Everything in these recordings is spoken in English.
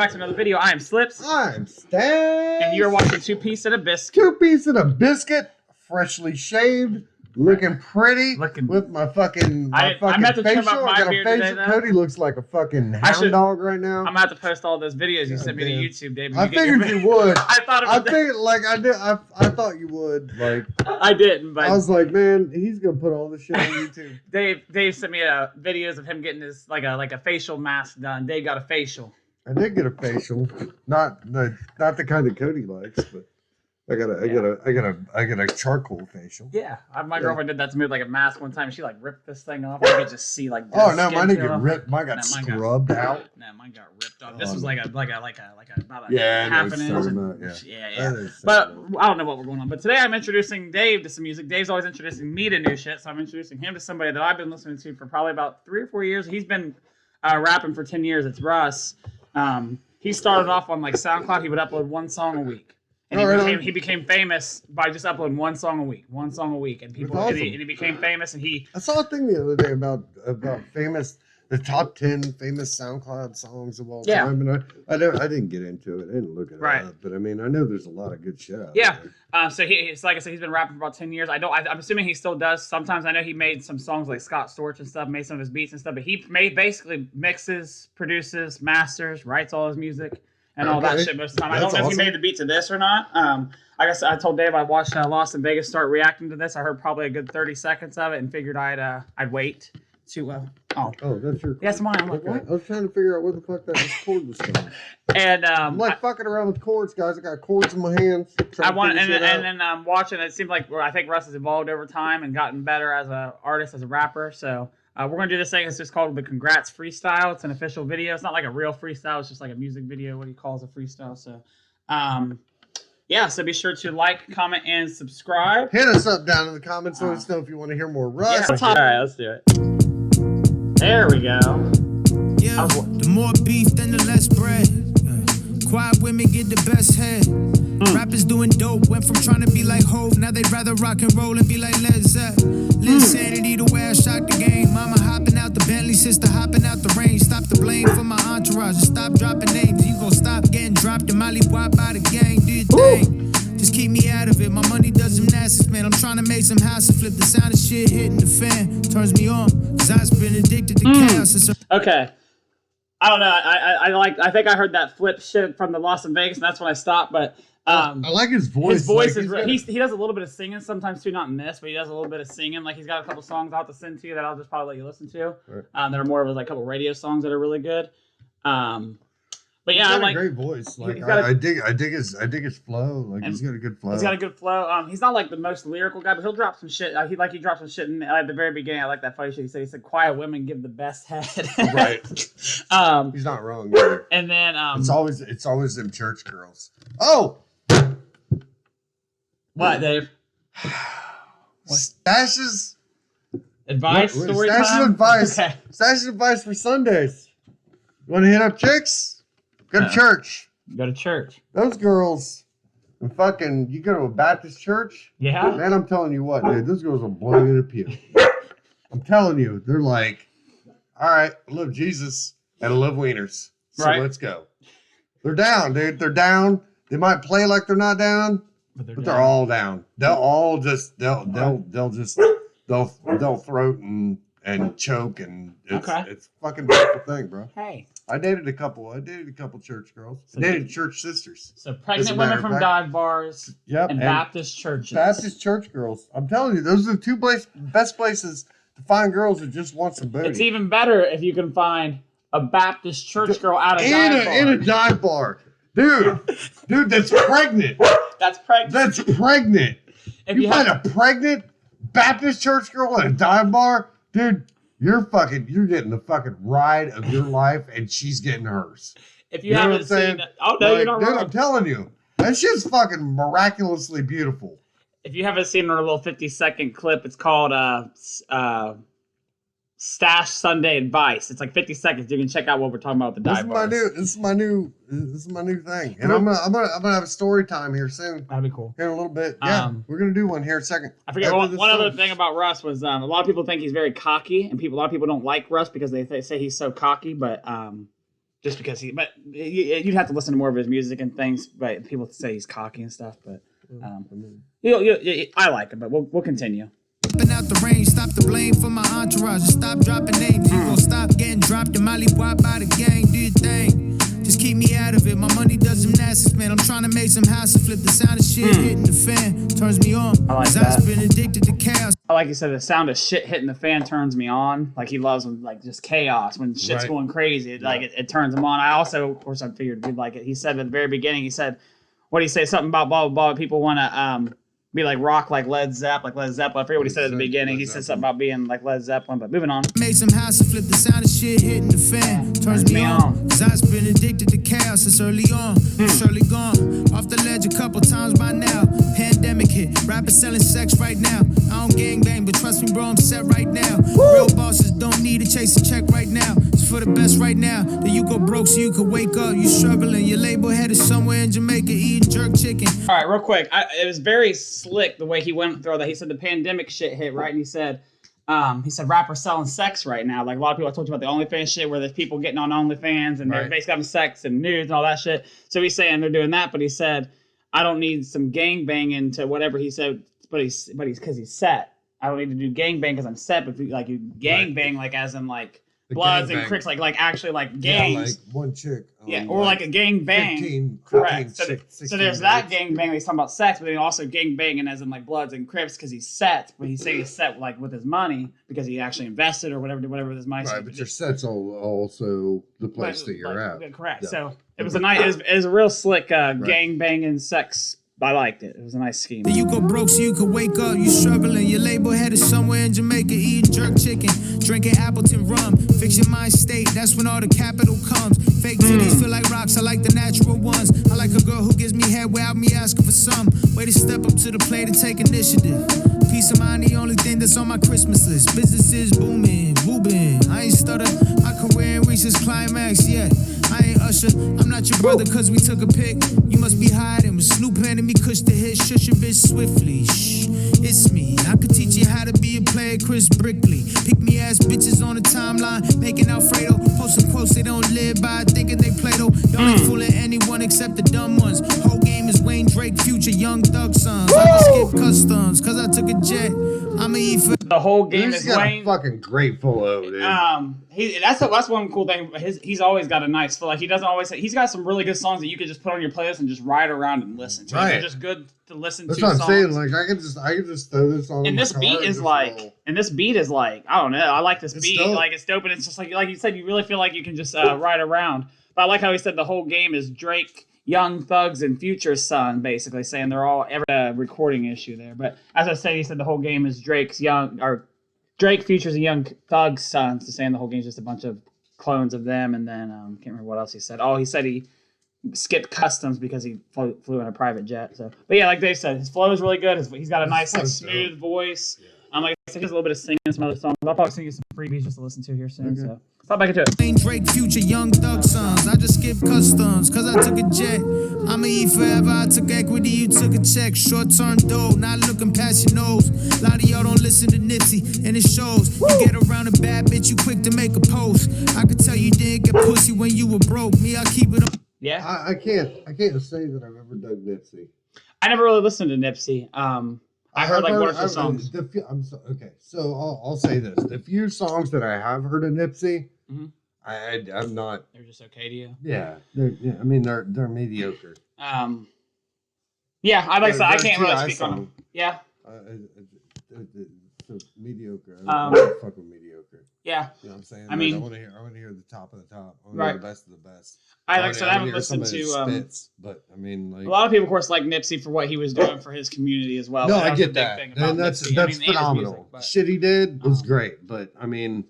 back to another video. I am Slips. I'm Stan. And you're watching Two Piece of a Biscuit. 2 Piece of a Biscuit, freshly shaved, looking pretty, with my fucking facial. I got a facial. Today, Cody looks like a fucking hound dog right now. I'm about to post all those videos you sent me to YouTube, Dave. I figured you would. I figured, like, I did. I thought you would. Like, I didn't, but I was like, man, he's gonna put all this shit on YouTube. Dave sent me videos of him getting his like a facial mask done. Dave got a facial. I did get a facial, not the kind that Cody likes, but I got a charcoal facial. Yeah, my girlfriend did that to me with like a mask one time. She like ripped this thing off. I could just see like. Oh no, mine didn't get ripped. Mine got scrubbed out. No, mine got ripped off. This was like about a half an inch. Yeah. But I don't know what we're going on. But today I'm introducing Dave to some music. Dave's always introducing me to new shit, so I'm introducing him to somebody that I've been listening to for probably about 3 or 4 years. He's been rapping for 10 years. It's Russ. He started off on like SoundCloud. He would upload one song a week. And he became famous by just uploading one song a week, and people and he became famous. And I saw a thing the other day about the top 10 famous SoundCloud songs of all time, and I didn't get into it. I didn't look it up, but I mean, I know there's a lot of good shit out there. So it's like I said, he's been rapping for about 10 years. I'm assuming he still does. Sometimes I know he made some songs like Scott Storch and stuff, made some of his beats and stuff, but he basically mixes, produces, masters, writes all his music. And all that shit most of the time. I don't know if he made the beat to this or not. I guess I told Dave I watched Lost in Vegas start reacting to this. I heard probably a good 30 seconds of it and figured I'd wait to Oh, that's your. Yes, mine. I'm like, what? I was trying to figure out where the fuck that chord was going. And I'm like fucking around with chords, guys. I got chords in my hands. And then I'm watching. It seems like I think Russ has evolved over time and gotten better as an artist, as a rapper. So. We're going to do this thing. It's just called the Congrats Freestyle. It's an official video. It's not like a real freestyle. It's just like a music video, what he calls a freestyle. So, yeah. So be sure to like, comment, and subscribe. Hit us up down in the comments. Let us know if you want to hear more Russ. Yeah, all right, let's do it. There we go. Yeah, the more beef, then the less bread. Quiet women get the best head. Rappers doing dope, went from trying to be like Hov, now they'd rather rock and roll and be like Led Zepp. Insanity the way I shot the game. Mama hopping out the Bentley, sister hopping out the range. Stop the blame for my entourage and stop dropping names. You gon' stop getting dropped and Molly wop by the gang. Do your thing, just keep me out of it. My money does gymnastics, man. I'm trying to make some house and flip the sound of shit hitting the fan. Turns me on, cause I've been addicted to chaos. Okay. I don't know. I think I heard that flip shit from the Lost in Vegas, and that's when I stopped. But I like his voice. His voice is he does a little bit of singing sometimes too, not in this, but he does a little bit of singing. Like he's got a couple songs I'll have to send to you that I'll just probably let you listen to. Right. That are more of like a couple radio songs that are really good. But yeah, he's got a great voice. Like I dig his flow. Like he's got a good flow. He's got a good flow. He's not like the most lyrical guy, but he'll drop some shit. He dropped some shit at the very beginning. I like that funny shit. He said, "Quiet women give the best head." Right. He's not wrong either. And then it's always them church girls. Oh. What, Dave? Stashes. Advice. Story time. Stashes advice. Okay. Stashes advice for Sundays. You want to hit up chicks? Go to church. Go to church. Those girls, and fucking, you go to a Baptist church? Yeah. Man, I'm telling you what, dude, those girls will blow you in the pew. I'm telling you, they're like, all right, I love Jesus and I love wieners. So let's go. They're down, dude. They're down. They might play like they're not down, but they're all down. They'll all just, they'll throat and choke, and it's a fucking beautiful thing, bro. Hey. I dated a couple church girls. I dated church sisters. So pregnant women from dive bars and Baptist churches. Baptist church girls. I'm telling you, those are the two best places to find girls that just want some booty. It's even better if you can find a Baptist church girl out of dive bar. In a dive bar. Dude, that's pregnant. That's pregnant. That's pregnant. If you find a pregnant Baptist church girl at a dive bar, dude, you're getting the fucking ride of your life, and she's getting hers. If you haven't seen it, oh no, you're not wrong. Dude, I'm telling you, that shit's fucking miraculously beautiful. If you haven't seen our little 50-second clip, it's called Stash Sunday Advice. It's like 50 seconds. You can check out what we're talking about with the dive bars. This is my new thing. And I'm gonna have a story time here soon. That'd be cool. Here in a little bit. Yeah, we're gonna do one here in a second. I forget one other thing about Russ was a lot of people think he's very cocky, and a lot of people don't like Russ because they say he's so cocky. But just because you'd have to listen to more of his music and things. But people say he's cocky and stuff. But I like him. But we'll continue. Out the range, stop the blame for my entourage, stop dropping names. You gon' stop getting dropped and Molly wop by the gang. Do your thing, just keep me out of it. My money does gymnastics, man. I'm trying to make some house and flip the sound of shit hitting the fan turns me on. I like that. I've been addicted to chaos. I like you said, the sound of shit hitting the fan turns me on. Like he loves when like just chaos when shit's going crazy. It turns him on. I also, of course, I figured we'd like it. He said at the very beginning, he said, what did he say? Something about blah blah blah. People want to be like rock like Led Zeppelin. I forget what he said at the beginning. He said something about being like Led Zeppelin, but moving on. Made some house and flip the sound of shit hitting the fan. Turns me on. Cause I've been addicted to chaos since early on. Surely gone. Off the ledge a couple times by now. Pandemic hit. Rappers selling sex right now. I don't gangbang, but trust me, bro, I'm set right now. Real bosses don't need to chase a check right now. It's for the best right now. Then you go broke so you can wake up. You struggling. Your label headed somewhere in Jamaica eating jerk chicken. All right, real quick. It was very slick the way he went through that. He said the pandemic shit hit, right? And he said rappers selling sex right now. Like a lot of people, I told you about the OnlyFans shit where there's people getting on OnlyFans and they're basically having sex and nudes and all that shit. So he's saying they're doing that, but he said, I don't need some gang banging to whatever he said, but he's because he's set. I don't need to do gang bang because I'm set, but if you gang bang like as in like Bloods and Crips, like actually like gangs. Yeah, like one chick. Or like a gang bang. 15, correct. 15, So there's that gang bang. He's talking about sex, but then also gang banging as in like Bloods and Crips because he's set. But he's saying he's set like with his money because he actually invested or whatever with his money. Right, but your set's also the place that you're at. Correct. Yeah. So it was it was a real slick gang banging sex. I liked it. It was a nice scheme. You go broke so you can wake up. You struggling. Your label headed somewhere in Jamaica eating jerk chicken, drinking Appleton rum. Fix your mind state. That's when all the capital comes. Fake titties feel like rocks. I like the natural ones. I like a girl who gives me head without me asking for some. Way to step up to the plate and take initiative. Peace of mind, the only thing that's on my Christmas list. Business is booming, booming. I ain't stutter. My career ain't reached its climax yet. I ain't Usher. I'm not your brother cause we took a pic. You must be hiding with Snoop handing me kush to hit. Shush your bitch swiftly. Shh, it's me. I could teach you how to be a player, Chris Brickley. Pick me ass bitches on the timeline, making Alfredo. Post some quotes they don't live by, thinking they Play-Doh. Y'all ain't fooling anyone except the dumb ones. Whole game is Wayne, Drake, Future, Young Thug sons. I just skip customs cause I took a jet. I'ma eat for the whole game is Wayne. Fucking grateful of dude. That's one cool thing. He's always got a nice feel. Like he doesn't always say he's got some really good songs that you could just put on your playlist and just ride around and listen to. They're just good to listen to. That's what I'm saying. Like I can just throw this on. And this beat is like, I don't know. I like this beat. Dope. Like it's dope, and it's just like you said, you really feel like you can just ride around. But I like how he said the whole game is Drake, Young Thugs, and Future's son, basically saying they're all every recording issue there. But as I said, he said the whole game is Drake, Future's, and Young Thug's sons. So saying the whole game is just a bunch of clones of them. And then can't remember what else he said. Oh, he said he skipped customs because he flew in a private jet. So, but yeah, like Dave said, his flow is really good. He's got a nice, like, smooth voice. Like I said, he has a little bit of singing in some other songs. I'll probably sing you some freebies just to listen to here soon. Okay. So let's hop back into it. Drake, Future, Young Thug sons. I just skipped customs cause I took a jet. I'ma eat forever. I took equity, you took a check. Short-term dough, not looking past your nose. A lot of y'all don't listen to Nipsey, and it shows. You get around a bad bitch, you quick to make a post. I could tell you didn't get pussy when you were broke. Me, I keep it up. Yeah. I can't say that I've ever dug Nipsey. I never really listened to Nipsey. I heard like one or two songs. So I'll say this: the few songs that I have heard of Nipsey, I'm not. They're just okay to you. Yeah, I mean they're mediocre. Yeah, I can't really speak on them. Yeah. So mediocre. I don't fuck with mediocre. Yeah. You know what I'm saying? I mean, I want to hear the top of the top. I want to hear the best of the best. I haven't listened to spits, but I mean, like a lot of people, of course, like Nipsey for what he was doing for his community as well. No, I get that, and that's phenomenal. Shit he did was great, but I mean,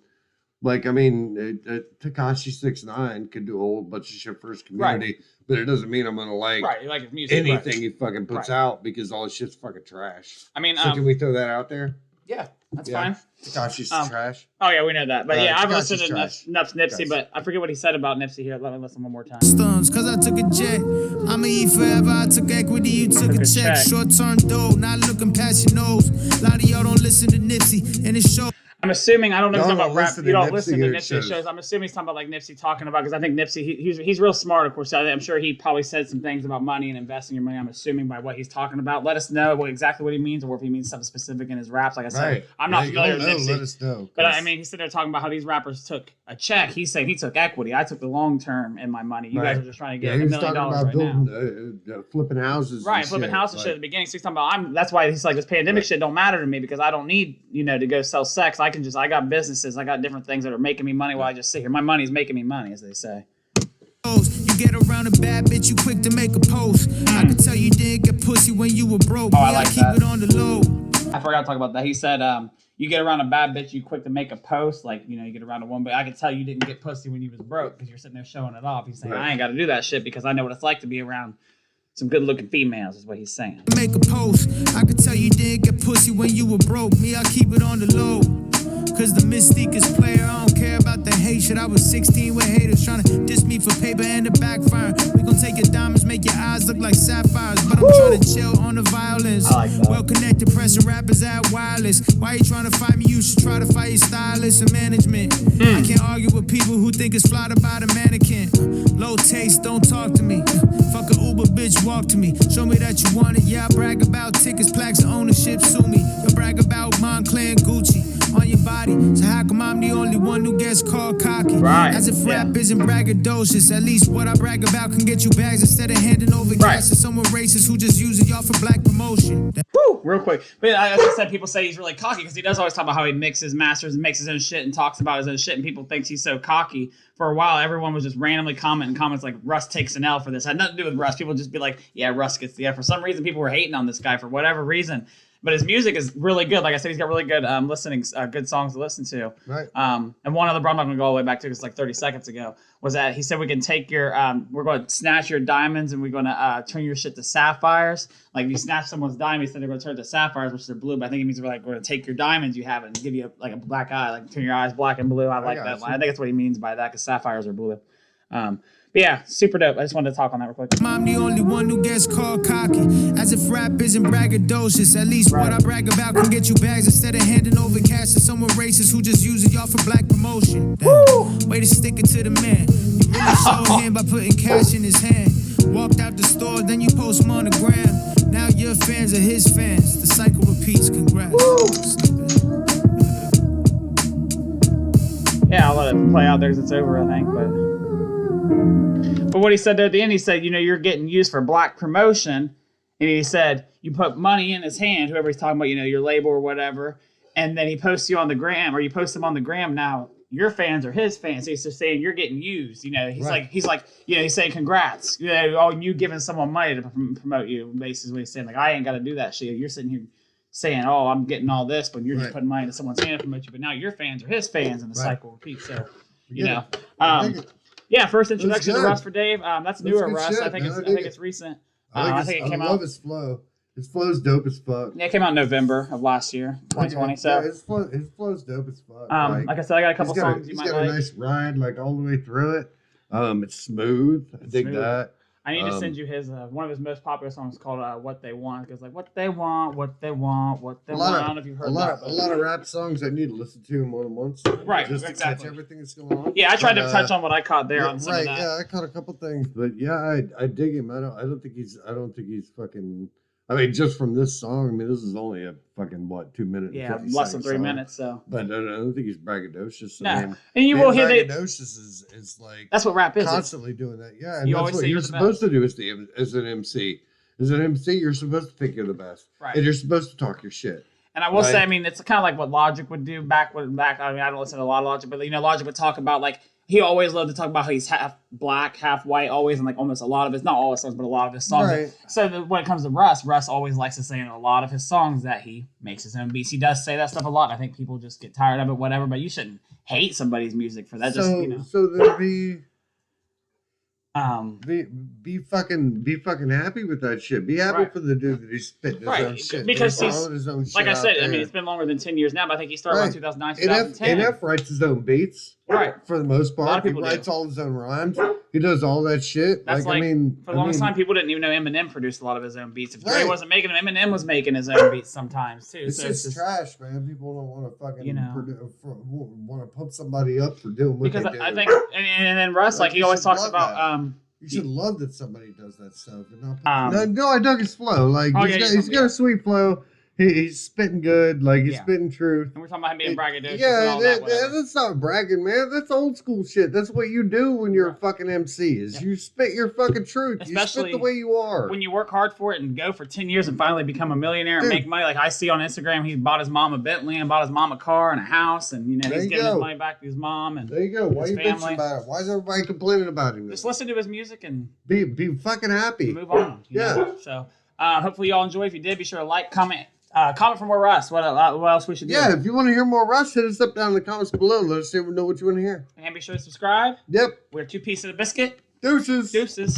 Tekashi 6ix9ine could do a whole bunch of shit for his community, but it doesn't mean I'm gonna like his music, anything he fucking puts out because all his shit's fucking trash. I mean, so can we throw that out there? Yeah, that's fine. Tekashi's trash. Oh yeah, we know that. But yeah, I've listened to enough Nipsey, but I forget what he said about Nipsey here. Let me listen one more time. Stones, cause I took a jet. I'ma eat forever. I took equity, you took a check. Short-term dough, not looking past your nose. A lot of y'all don't listen to Nipsey, and it shows. I'm assuming, I don't know Y'all about don't rap. listen You to don't listen to Nipsey Nipsey shows. shows. I'm assuming he's talking about like Nipsey talking about, because I think Nipsey, he's real smart, of course. I'm sure he probably said some things about money and investing your money. I'm assuming by what he's talking about. Let us know exactly what he means, or if he means something specific in his raps. Like I said, I'm not familiar with Nipsey. Let us know. But I mean, he's sitting there talking about how these rappers took a check. He's saying he took equity. I took the long term in my money. You guys are just trying to get $1 million right now. Flipping houses. Right, flipping houses shit at the beginning. So he's talking about, that's why he's like, this pandemic shit don't matter to me, because I don't need, to go sell sex. I got businesses. I got different things that are making me money while I just sit here. My money's making me money, as they say. You get around a bad bitch, you quick to make a post. I can tell you didn't get pussy when you were broke. Oh, I like keep that. It on the low. I forgot to talk about that. He said, you get around a bad bitch, you quick to make a post. Like, you get around a woman, but I can tell you didn't get pussy when you was broke, because you're sitting there showing it off. He's saying, I ain't got to do that shit because I know what it's like to be around some good looking females, is what he's saying. Make a post. I can tell you didn't get pussy when you were broke. Me, I keep it on the low. Cause the mystique is player, I don't care about the hate shit. I was 16 with haters trying to diss me for paper and the backfire. We gon' take your diamonds, make your eyes look like sapphires. But I'm trying to chill on the violence. Well connected, pressing rappers at wireless. Why you trying to fight me? You should try to fight your stylist and management. I can't argue with people who think it's fly to buy the mannequin. Low taste, don't talk to me. Fuck a Uber, bitch, walk to me. Show me that you want it. Yeah, I brag about tickets, plaques, and ownership. Sue me. You brag about Montclair and Gucci on your body. So how come I'm the only one who gets called cocky? Right. As if rap isn't braggadocious. At least what I brag about can get you bags instead of handing over cash to someone racist who just uses y'all for black promotion. Woo, real quick. But as I said, people say he's really cocky because he does always talk about how he mixes, masters, and makes his own shit and talks about his own shit, and people think he's so cocky. For a while, everyone was just randomly commenting comments like, Russ takes an L for this. It had nothing to do with Russ. People just be like, yeah, Russ gets the F. For some reason, people were hating on this guy for whatever reason. But his music is really good. Like I said, he's got really good good songs to listen to. Right. And one other, I'm not going to go all the way back to it, it's like 30 seconds ago, was that he said we can take your, we're going to snatch your diamonds and we're going to turn your shit to sapphires. Like if you snatch someone's diamond, he said they're going to turn it to sapphires, which are blue. But I think it means we're like going to take your diamonds you have and give you a black eye, like turn your eyes black and blue. I like that line. I think that's what he means by that, because sapphires are blue. But yeah, super dope. I just wanted to talk on that real quick. I'm the only one who gets called cocky. As if rap isn't braggadocious. At least what I brag about can get you bags instead of handing over cash to someone racist who just uses y'all for black promotion. Way to stick it to the man. You really showed him by putting cash in his hand. Walked out the store, then you post him on the gram. Now your fans are his fans. The cycle repeats. Congrats. Yeah, I'll let it play out there because it's over, I think. But what he said there at the end, he said, you're getting used for black promotion. And he said, you put money in his hand, whoever he's talking about, your label or whatever. And then he posts you on the gram, or you post him on the gram. Now your fans are his fans. So he's just saying you're getting used. He's saying congrats. You giving someone money to promote you. Basically, what he's saying, like, I ain't got to do that shit. You're sitting here saying, oh, I'm getting all this, but you're just putting money into someone's hand to promote you. But now your fans are his fans, and the cycle repeats. So, yeah, first introduction to Russ for Dave. That's newer Russ. Shit, I think it's recent. I think it came out. I love his flow. His flow's dope as fuck. Yeah, it came out in November of last year, 2020. So his flow's dope as fuck. Like I said, I got a couple songs you might like. He's got a nice ride, like all the way through it. It's smooth. I dig that. I need to send you his one of his most popular songs called "What They Want." It goes like, "What they want, what they want, what they want." I don't know if you've heard that. A lot of rap songs I need to listen to more than once. Right, just exactly. To catch everything that's going on. Yeah, I tried to touch on what I caught there on some of that. Yeah, I caught a couple things, but yeah, I dig him. I don't think he's fucking. I mean, just from this song, I mean, this is only a fucking 2 minutes? Yeah, less than 3 minutes. So, but I don't think he's braggadocious. No, I mean, and you will hear that. Braggadocious is like that's what rap is. Constantly doing that. Yeah, and you that's always what say you're supposed to do as an MC. As an MC, you're supposed to think you're the best, right? And you're supposed to talk your shit. And I will say, I mean, it's kind of like what Logic would do back. I mean, I don't listen to a lot of Logic, but Logic would talk about like. He always loved to talk about how he's half black, half white, always, and like almost a lot of his, not all his songs, but a lot of his songs. Right. So when it comes to Russ always likes to say in a lot of his songs that he makes his own beats. He does say that stuff a lot. I think people just get tired of it, whatever, but you shouldn't hate somebody's music for that. So there'll be fucking happy with that shit. Be happy for the dude that he's spitting his own shit. Because he's his own shit like I said, there. I mean, it's been longer than 10 years now, but I think he started around 2009, 2010. NF writes his own beats. Right. For the most part. A lot of people he writes all his own rhymes. He does all that shit. That's like, I mean, for the longest time, people didn't even know Eminem produced a lot of his own beats. If Dre Right. wasn't making them, Eminem was making his own beats sometimes too. It's so just trash, man. People don't want to fucking, you know, want to pump somebody up for doing what because they do. I think, and then Russ, like he always talks about, you should love that somebody does that stuff. And not no, I dug his flow. Like he's got a sweet flow. He's spitting good, like he's spitting truth. And we're talking about him being braggadocious. Yeah, and all that's not bragging, man. That's old school shit. That's what you do when you're a fucking MC. Is you spit your fucking truth. Especially you spit the way you are. When you work hard for it and go for 10 years and finally become a millionaire and make money. Like I see on Instagram, he bought his mom a Bentley and bought his mom a car and a house, and he's giving his money back to his mom and there you go. Why his you family. bitching about it? Why is everybody complaining about him? Just listen to his music and be fucking happy. Move on. You know? So hopefully y'all enjoy. If you did, be sure to like, comment. Comment for more Russ. What else we should do? Yeah, if you want to hear more Russ, hit us up down in the comments below. Let us know what you want to hear. And be sure to subscribe. Yep. We're 2 pieces of biscuit. Deuces. Deuces.